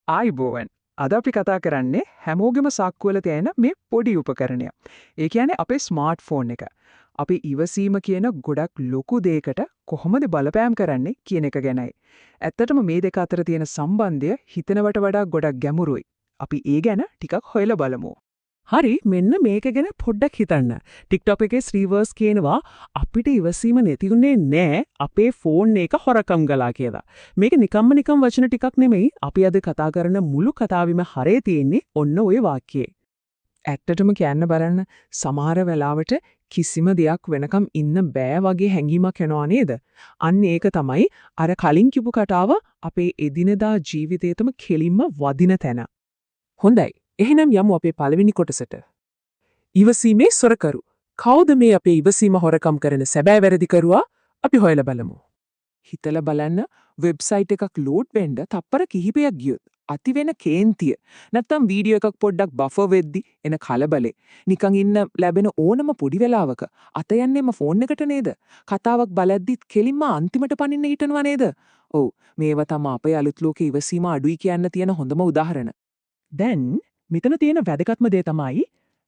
ආයිබෝවන්. අද අපි කතා කරන්නේ හැමෝගෙම සාක්කුවල තියෙන මේ පොඩි උපකරණය. ඒ කියන්නේ අපේ ස්මාර්ට්ෆෝන් එක. අපි ඉවසීම කියන ගොඩක් ලොකු දෙයකට කොහොමද බලපෑම් කරන්නේ කියන එක ගැනයි. ඇත්තටම මේ දෙක අතර තියෙන සම්බන්ධය හිතනවට වඩා ගොඩක් ගැඹුරුයි. අපි ඒ ගැන ටිකක් හොයලා බලමු. හරි මෙන්න මේක ගැන පොඩ්ඩක් හිතන්න. TikTok එකේ ශ්‍රීවර්ස් කියනවා අපිට ඉවසීම නැතිුනේ නෑ අපේ ෆෝන් එක හොරකම් ගලා කියලා. මේක නිකම්ම වචන ටිකක් නෙමෙයි අපි අද කතා කරන මුළු කතාවෙම හරේ තියෙන්නේ ඔන්න ඔය වාක්‍යයේ. ඇත්තටම කියන්න බලන්න සමහර වෙලාවට කිසිම දෙයක් වෙනකම් ඉන්න බෑ වගේ හැඟීමක් එනවා නේද? අන්න ඒක තමයි අර කලින් කිව්ව කතාව අපේ එදිනදා ජීවිතේටම කෙලින්ම වදින තැන. හොඳයි. එහෙනම් යමු අපේ පළවෙනි කොටසට. ඉවසීමේ සොරකරු. කවුද මේ අපේ ඉවසීම හොරකම් කරන සැබෑ වැරදිකරුවා? අපි හොයලා බලමු. හිතලා බලන්න වෙබ්සයිට් එකක් ලෝඩ් වෙන්න තප්පර කිහිපයක් ගියොත් අති වෙන කේන්තිය නැත්තම් වීඩියෝ එකක් පොඩ්ඩක් බෆර් වෙද්දි එන කලබලේ නිකන් ඉන්න ලැබෙන ඕනම පොඩි වෙලාවක අත යන්නේම ෆෝන් එකට නේද? කතාවක් බලද්දිත් කෙලින්ම අන්තිමට පනින්න හිටනවා නේද? ඔව් මේව තමයි අපේ අලුත් ලෝකේ ඉවසීම අඩුයි කියන්න තියෙන හොඳම උදාහරණ. දැන් මෙතන තියෙන වැදගත්ම දේ තමයි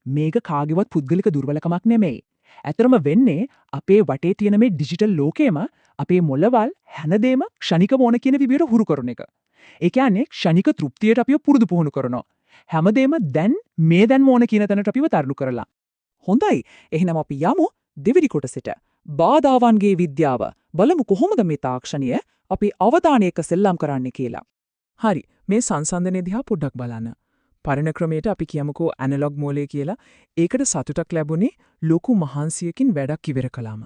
මේක කාගේවත් පුද්ගලික දුර්වලකමක් නෙමෙයි. ඇතරම වෙන්නේ අපේ වටේ තියෙන මේ ඩිජිටල් ලෝකෙම අපේ මොළවල් හැනදේම ක්ෂණික මොන කියන විදියට හුරු කරන එක. ඒ කියන්නේ ක්ෂණික තෘප්තියට අපිව පුරුදු පුහුණු කරනවා. හැමදේම දැන් මොන කියන තැනට අපිව තල්ලු කරලා. හොඳයි. එහෙනම් අපි යමු දෙවෙනි කොටසට. බාධාවන්ගේ විද්‍යාව. බලමු කොහොමද මේ තාක්ෂණය අපි අවධානය එක සෙල්ලම් කරන්නේ කියලා. හරි. මේ සංසන්දනයේ දිහා පොඩ්ඩක් බලන්න. පරණ ක්‍රමයට අපි කියමුකෝ ඇනලොග් මෝලේ කියලා. ඒකට සතුටක් ලැබුණේ ලොකු මහන්සියකින් වැඩක් ඉවර කළාම.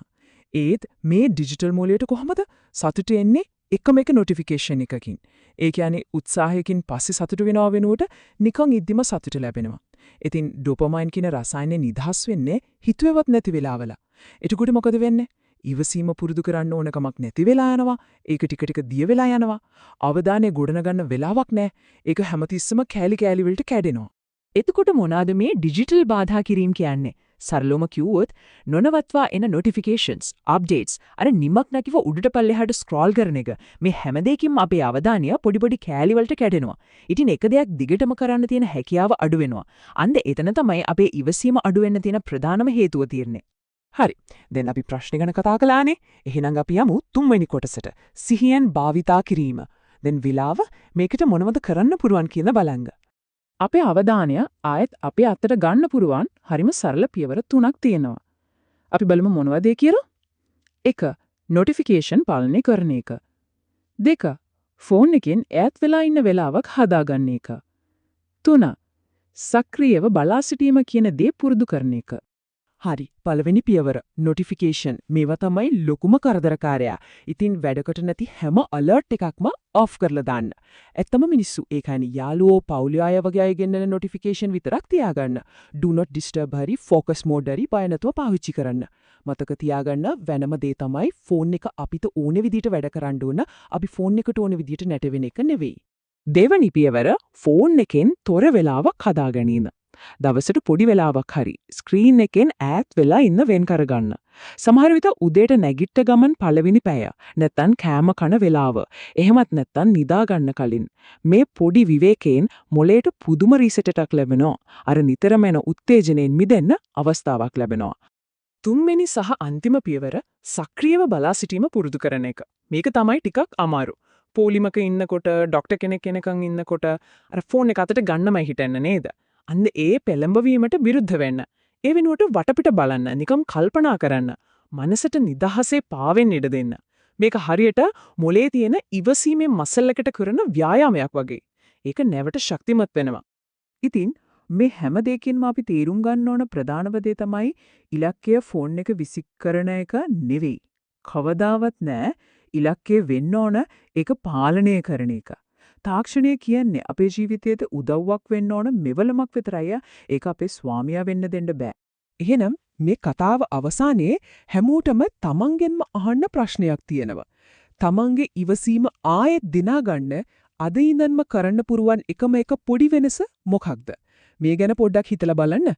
ඒත් මේ ඩිජිටල් මෝලයට කොහොමද සතුට එන්නේ? එකම එක නොටිෆිකේෂන් එකකින්. ඒ කියන්නේ උත්සාහයකින් පස්සේ සතුට වෙනව වෙනුවට නිකන් ඉද්දිම සතුට ලැබෙනවා. ඉතින් ඩොපමයින් කියන රසායනය නිදහස් වෙන්නේ හිතුවේවත් නැති වෙලාවල. එතකොට මොකද වෙන්නේ? ඉවසීම පුරුදු කරන්න ඕන කමක් නැති වෙලා යනවා. ඒක ටික ටික දිය වෙලා යනවා. අවධානය ගොඩනගන්න වෙලාවක් නැහැ. ඒක හැමතිස්සම කෑලි වලට කැඩෙනවා. එතකොට මොනවාද මේ ඩිජිටල් බාධා කිරීම කියන්නේ? සරලවම කිව්වොත් නොනවත්වා එන notifications, updates අර නිමක් නැතිව උඩට පල්ලෙහාට ස්ක්‍රෝල් කරන එක. මේ හැම දෙයකින්ම අපේ අවධානය පොඩි කෑලි වලට කැඩෙනවා. ඉතින් එක දෙයක් දිගටම කරන්න තියෙන හැකියාව අඩු වෙනවා. අන්න එතන තමයි අපේ ඉවසීම අඩු වෙන්න තියෙන ප්‍රධානම හේතුව තියෙන්නේ. හරි. දැන් අපි ප්‍රශ්න ගැන කතා කළානේ. එහෙනම් අපි යමු තුන්වෙනි කොටසට. සිහියෙන් භාවිතා කිරීම. දැන් විලාව මේකට මොනවද කරන්න පුරුවන් කියන බලංග. අපේ අවධානය ආයෙත් අපේ අතට ගන්න පුරුවන් හරිම සරල පියවර තුනක් තියෙනවා. අපි බලමු මොනවද ඒ කියලා. 1. notification පාලනය කරන එක. 2. ෆෝන් එකෙන් ඈත් වෙලා ඉන්න වෙලාවක් හදාගන්න එක. 3. සක්‍රියව බලා සිටීම කියන දේ පුරුදු කරන එක. හරි. පළවෙනි පියවර notification. මේවා තමයි ලොකුම කරදරකාරයා. ඉතින් වැඩකට නැති හැම alert එකක්ම off කරලා දාන්න. ඇත්තම මිනිස්සු ඒ කියන්නේ යාළුවෝ, පවුලේ අය වගේ අය ගෙන්නන notification විතරක් තියාගන්න. do not disturb හරි focus mode හරි බය නැතුව පාවිච්චි කරන්න. මතක තියාගන්න වෙනම දේ තමයි ෆෝන් එක අපිට ඕනේ විදිහට වැඩ කරන්න ඕන. අපි ෆෝන් එකට ඕනේ විදිහට නැටවෙන එක නෙවෙයි. දෙවැනි පියවර ෆෝන් එකෙන් තොර වෙලාවක් හදා ගැනීම. දවසට පොඩි වෙලාවක් හරි ස්ක්‍රීන් එකෙන් ඈත් වෙලා ඉන්න වෙන් කරගන්න. සමහර විට උදේට නැගිට ගමන් පළවෙනි පැය නැත්තම් කෑම කන වෙලාව. එහෙමත් නැත්තම් නිදා ගන්න කලින් මේ පොඩි විවේකයෙන් මොළයට පුදුම රීසෙට් එකක් ලැබෙනවා. අර නිතරම එන උත්තේජනයෙන් මිදෙන්න අවස්ථාවක් ලැබෙනවා. තුන්වෙනි සහ අන්තිම පියවර සක්‍රියව බලා සිටීම පුරුදු කරන එක. මේක තමයි ටිකක් අමාරු. පොලිමක ඉන්නකොට ડોක්ටර් කෙනෙක් කෙනකන් ඉන්නකොට අර ෆෝන් එක අතට ගන්නමයි හිතන්න නේද? අන්න ඒ පෙළඹවීමට විරුද්ධ වෙන්න. ඒ වෙනුවට වටපිට බලන්න, නිකම් කල්පනා කරන්න. මනසට නිදහසේ පාවෙන්න ඉඩ දෙන්න. මේක හරියට මොලේ තියෙන ඉවසීමේ මසල් එකට කරන ව්‍යායාමයක් වගේ. ඒක නැවට ශක්තිමත් වෙනවා. ඉතින් මේ හැම දෙයකින්ම අපි තේරුම් ගන්න ඕන ප්‍රධානම දේ තමයි ඉලක්කය ෆෝන් එක විසික් කරන එක නෙවෙයි. කවදාවත් නෑ. ඉලක්කය වෙන්න ඕන ඒක පාලනය කරන එක. තාක්ෂණය කියන්නේ අපේ ජීවිතයට උදව්වක් වෙන්න ඕන මෙවලමක් විතරයි. ඒක අපේ ස්වාමියා වෙන්න දෙන්න බෑ. එහෙනම් මේ කතාව අවසානයේ හැමෝටම තමන්ගෙන්ම අහන්න ප්‍රශ්නයක් තියෙනවා. තමන්ගේ ඉවසීම ආයෙත් දිනා ගන්න අද ඉඳන්ම කරන්න පුරුවන් එකම එක පොඩි වෙනස මොකක්ද? මේ ගැන පොඩ්ඩක් හිතලා බලන්න.